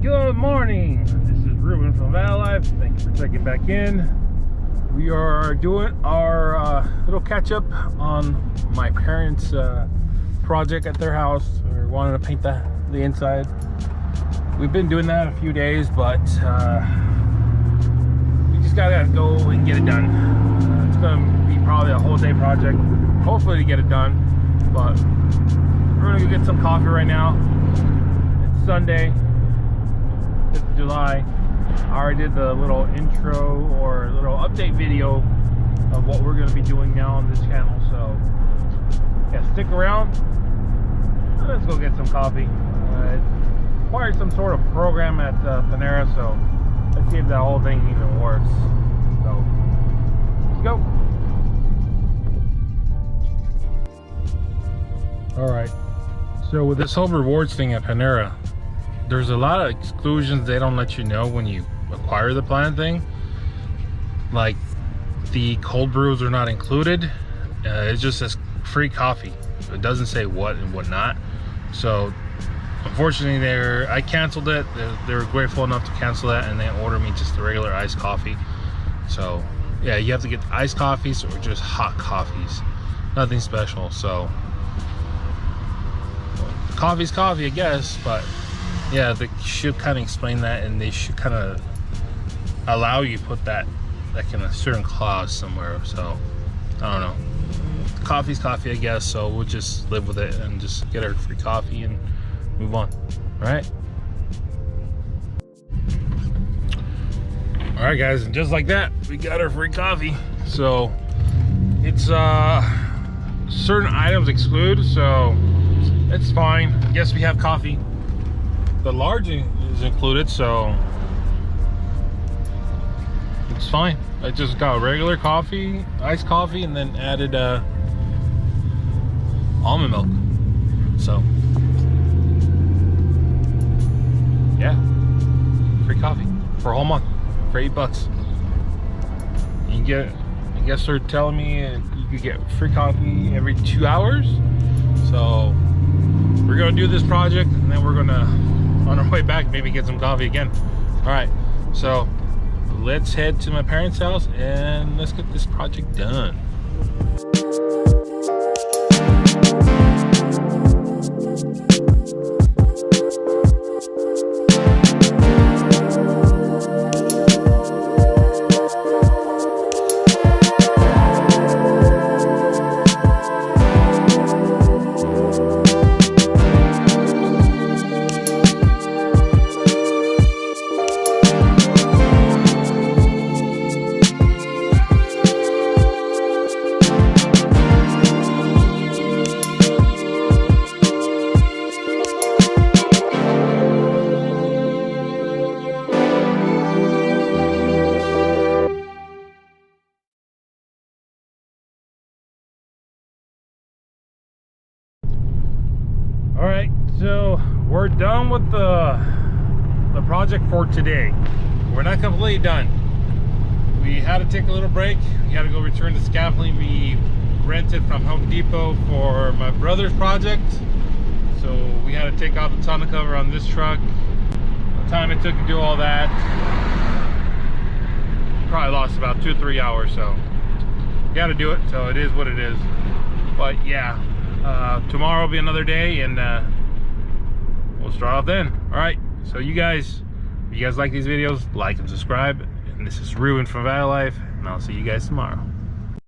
Good morning. This is Ruben from Valley Life. Thanks for checking back in. We are doing our little catch up on my parents' project at their house. We're wanting to paint the inside. We've been doing that a few days, but we just gotta go and get it done. It's gonna be probably a whole day project, hopefully to get it done. But we're gonna go get some coffee right now. It's Sunday, 5th of July. I already did the little intro or little update video of what we're going to be doing now on this channel, so yeah, stick around. Let's go get some coffee. It requires some sort of program at Panera, so let's see if that whole thing even works. So let's go. Alright, so with this whole rewards thing at Panera, there's a lot of exclusions they don't let you know when you acquire the plan thing. Like the cold brews are not included. It just says free coffee. It doesn't say what and what not. So unfortunately I canceled it. They were grateful enough to cancel that, and they ordered me just the regular iced coffee. So yeah, you have to get iced coffees or just hot coffees, nothing special. So coffee's coffee, I guess, but yeah, they should kind of explain that, and they should kind of allow you put that in a certain clause somewhere. So I don't know. Coffee's coffee, I guess. So we'll just live with it and just get our free coffee and move on. All right. All right, guys, and just like that, we got our free coffee. So it's certain items exclude, so it's fine. I guess we have coffee. The large is included, so it's fine. I just got regular coffee, iced coffee, and then added almond milk. So yeah, free coffee for a whole month for $8. You can get, I guess they're telling me you could get free coffee every 2 hours. So we're gonna do this project, and then we're gonna, on our way back, maybe get some coffee again. All right, so let's head to my parents' house and let's get this project done. Alright, so we're done with the project for today. We're not completely done. We had to take a little break. We had to go return the scaffolding we rented from Home Depot for my brother's project. So we had to take off the tonneau cover on this truck. The time it took to do all that, probably lost about 2-3 hours. So we got to do it, so it is what it is. But yeah, tomorrow will be another day, and we'll start off then. All right, so you guys, if you guys like these videos, like and subscribe. And this is Ruben from Valley Life, and I'll see you guys tomorrow.